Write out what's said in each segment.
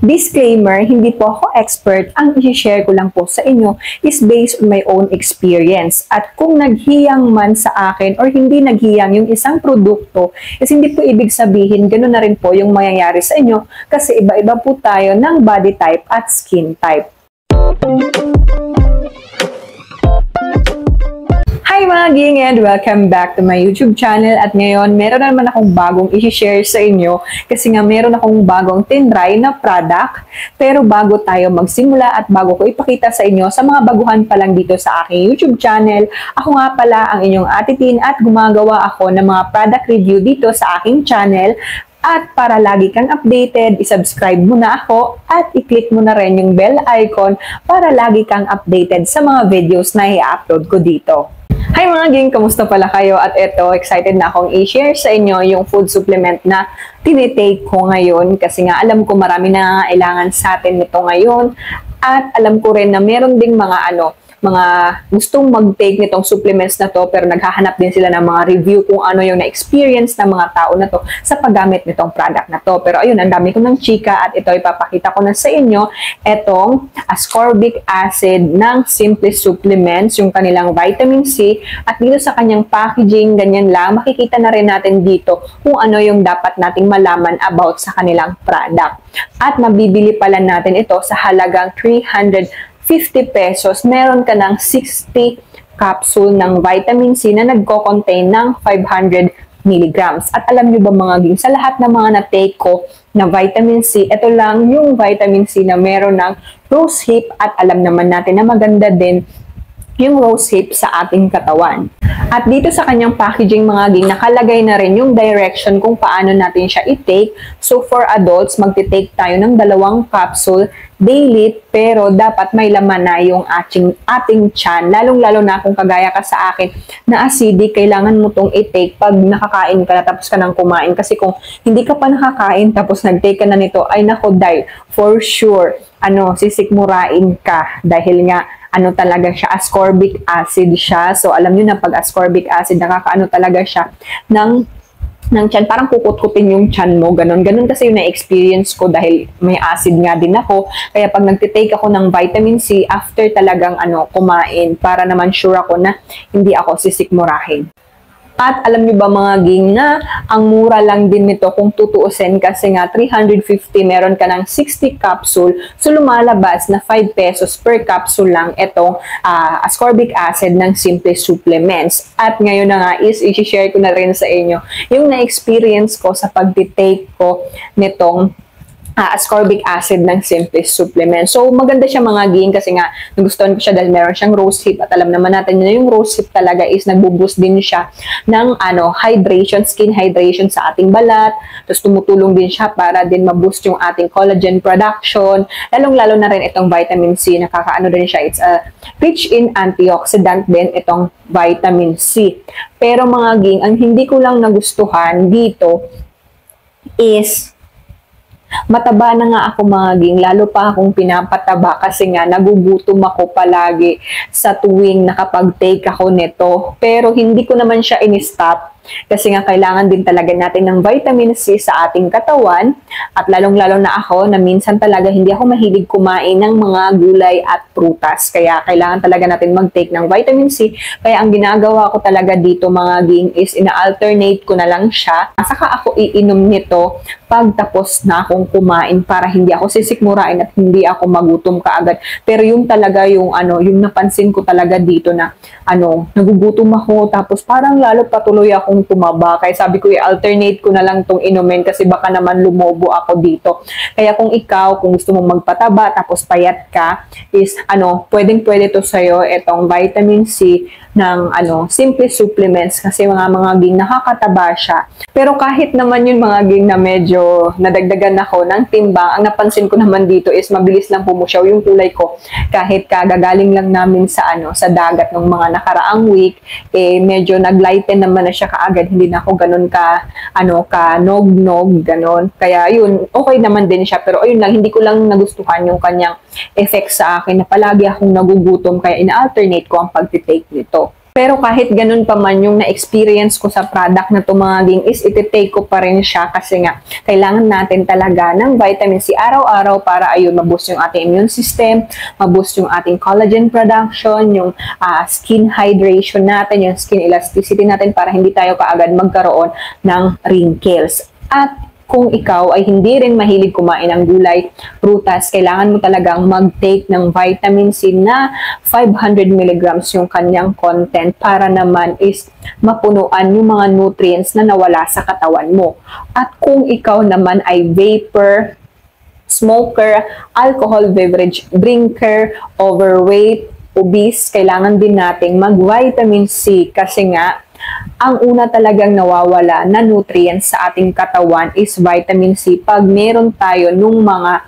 Disclaimer, hindi po ako expert. Ang i-share ko lang po sa inyo is based on my own experience. At kung naghiyang man sa akin or hindi naghiyang yung isang produkto, is hindi po ibig sabihin gano'n na rin po yung mangyayari sa inyo kasi iba-iba po tayo ng body type at skin type. Hi mga ging and welcome back to my YouTube channel. At ngayon, meron na naman akong bagong i-share sa inyo kasi nga meron akong bagong tinry na product. Pero bago tayo magsimula at bago ko ipakita sa inyo sa mga baguhan pa lang dito sa aking YouTube channel, ako nga pala ang inyong Ate Tin at gumagawa ako ng mga product review dito sa aking channel. At para lagi kang updated, isubscribe mo na ako at i-click mo na rin yung bell icon para lagi kang updated sa mga videos na i-upload ko dito. Hi mga ging, kamusta pala kayo? At eto, excited na akong i-share sa inyo yung food supplement na tinitake ko ngayon kasi nga alam ko marami na kailangan sa atin nito ngayon at alam ko rin na meron ding mga mga gustong mag-take nitong supplements na to pero naghahanap din sila ng mga review kung ano yung na-experience ng mga tao na to sa paggamit nitong product na to. Pero ayun, ang dami ko ng chika at ito ipapakita ko na sa inyo etong ascorbic acid ng Simple Supplements, yung kanilang vitamin C at dito sa kanyang packaging, ganyan lang, makikita na rin natin dito kung ano yung dapat nating malaman about sa kanilang product. At mabibili pala natin ito sa halagang 350 pesos, meron ka ng 60 capsule ng vitamin C na nagko-contain ng 500 milligrams. At alam nyo ba mga ging, sa lahat ng mga na-take ko na vitamin C, ito lang yung vitamin C na meron ng rose hip at alam naman natin na maganda din yung rose hip sa ating katawan. At dito sa kanyang packaging mga ging, nakalagay na rin yung direction kung paano natin siya i-take. So for adults, magti-take tayo ng 2 capsule daily, pero dapat may laman na yung ating tiyan. Lalong-lalo na kung kagaya ka sa akin na acidic, kailangan mo tong i-take pag nakakain ka na tapos ka nang kumain. Kasi kung hindi ka pa nakakain tapos nag-take ka na nito, ay nako dahil for sure, sisikmurain ka dahil nga talaga siya, ascorbic acid siya. So, alam niyo na pag ascorbic acid, nakakaano talaga siya ng tiyan. Parang kukut-kutin yung tiyan mo, ganun. Ganun kasi yung na-experience ko dahil may acid nga din ako. Kaya pag nagtitake ako ng vitamin C, after talagang kumain, para naman sure ako na hindi ako sisikmurahin. At alam niyo ba mga ging na ang mura lang din nito kung tutuusin kasi nga 350 meron ka ng 60 capsule. So lumalabas na 5 pesos per capsule lang itong ascorbic acid ng Simple Supplements. At ngayon na nga is i-share ko na rin sa inyo yung na-experience ko sa pag-take ko nitong ascorbic acid ng Simple Supplements. So, maganda siya mga ging kasi nga nagustuhan ko siya dahil meron siyang rose hip at alam naman natin na yung rose hip talaga is nagbo-boost din siya ng hydration, skin hydration sa ating balat. Tapos tumutulong din siya para din ma-boost yung ating collagen production. Lalong-lalo na rin itong vitamin C, nakakaano din siya. It's rich in antioxidant din itong vitamin C. Pero mga ging, ang hindi ko lang nagustuhan dito is mataba na nga ako mga ging, lalo pa akong pinapataba kasi nga nagugutom ako palagi sa tuwing nakapag-take ako nito. Pero hindi ko naman siya in-stop kasi nga kailangan din talaga natin ng vitamin C sa ating katawan. At lalong-lalo na ako na minsan talaga hindi ako mahilig kumain ng mga gulay at prutas. Kaya kailangan talaga natin mag-take ng vitamin C. Kaya ang ginagawa ko talaga dito mga ging is ina-alternate ko na lang siya. Saka ako iinom nito pag tapos na akong kumain para hindi ako sisikmurain at hindi ako magutom kaagad. Pero yung talaga yung yung napansin ko talaga dito na nagugutom ako tapos parang lalo patuloy akong tumaba. Kaya sabi ko i-alternate ko na lang tong inumin kasi baka naman lumobo ako dito. Kaya kung ikaw, kung gusto mong magpataba tapos payat ka, is pwedeng-pwede to sa'yo itong vitamin C ng Simple Supplements kasi mga ging nakakataba siya. Pero kahit naman yung mga ging na medyo nadagdagan ako ng timbang, ang napansin ko naman dito is mabilis lang pumusyaw yung kulay ko. Kahit kagagaling lang namin sa sa dagat ng mga nakaraang week, medyo naglighten naman na siya kaagad, hindi na ako ganun ka nog-nog, ganun. Kaya yun, okay naman din siya. Pero ayun lang, hindi ko lang nagustuhan yung kanyang effect sa akin na palagi akong nagugutom kaya ina-alternate ko ang pag-take nito. Pero kahit ganun pa man yung na-experience ko sa product na to mga ging is iti-take ko pa rin siya kasi nga kailangan natin talaga ng vitamin C araw-araw para ayun maboost yung ating immune system, maboost yung ating collagen production, yung skin hydration natin, yung skin elasticity natin para hindi tayo kaagad magkaroon ng wrinkles. At kung ikaw ay hindi rin mahilig kumain ng gulay, prutas, kailangan mo talagang mag-take ng vitamin C na 500 mg yung kanyang content para naman is mapunuan yung mga nutrients na nawala sa katawan mo. At kung ikaw naman ay vapor, smoker, alcohol beverage drinker, overweight, obese, kailangan din nating mag-vitamin C kasi nga ang una talagang nawawala na nutrients sa ating katawan is vitamin C pag meron tayo nung mga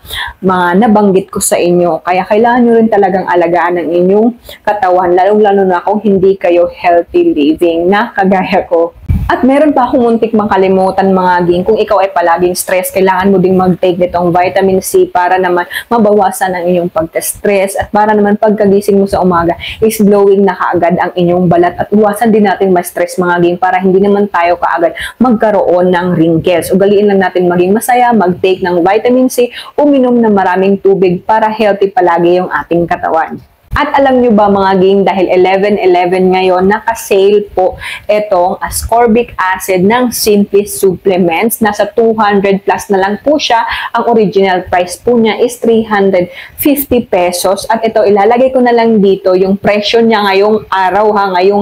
nabanggit ko sa inyo. Kaya kailangan nyo rin talagang alagaan ang inyong katawan, lalong-lalo na kung hindi kayo healthy living na kagaya ko. At meron pa akong muntik makalimutan mga ging, kung ikaw ay palaging stress, kailangan mo ding mag-take nitong vitamin C para naman mabawasan ang inyong pagka-stress at para naman pagkagising mo sa umaga is glowing na kaagad ang inyong balat at iwasan din natin ma-stress mga ging para hindi naman tayo kaagad magkaroon ng wrinkles. Ugaliin lang natin maging masaya, mag-take ng vitamin C, uminom ng maraming tubig para healthy palagi yung ating katawan. At alam nyo ba mga ging, dahil 11/11 ngayon, naka-sale po itong ascorbic acid ng Simply Supplements. Nasa 200 plus na lang po siya. Ang original price po niya is 350 pesos. At ito, ilalagay ko na lang dito yung presyo niya ngayong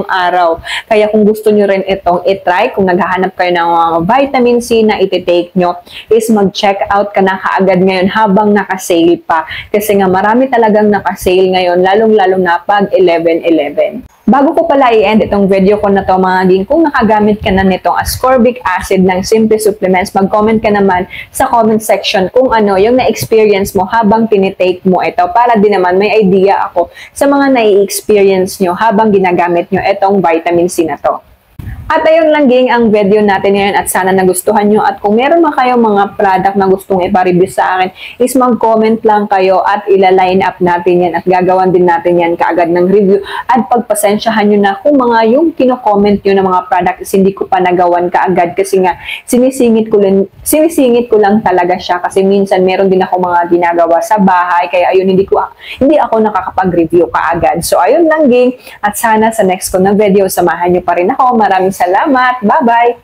araw. Kaya kung gusto nyo rin itong itry, kung naghahanap kayo ng mga vitamin C na iti-take nyo, is mag-check out ka na kaagad ngayon habang naka-sale pa. Kasi nga marami talagang naka-sale ngayon, lalo na pag 11/11. Bago ko pala i-end itong video ko na to mga ging, kung nakagamit ka na nitong ascorbic acid ng Simply Supplements, mag-comment ka naman sa comment section kung ano yung na-experience mo habang tinitake mo ito para din naman may idea ako sa mga nai-experience nyo habang ginagamit nyo itong vitamin C na to. At ayun lang ging ang video natin ngayon at sana nagustuhan nyo. At kung meron man kayong mga product na gustong ipa-review sa akin, is mag-comment lang kayo at ila-line up natin yan at gagawan din natin yan kaagad ng review. At pagpasensyahan nyo na kung mga yung kino-comment nyo na mga product is hindi ko pa nagawan kaagad kasi nga sinisingit ko lang talaga siya kasi minsan meron din ako mga ginagawa sa bahay kaya ayun hindi ako nakakapag-review kaagad. So ayun lang ging at sana sa next ko na video samahan nyo pa rin ako. Maraming salamat. Bye-bye!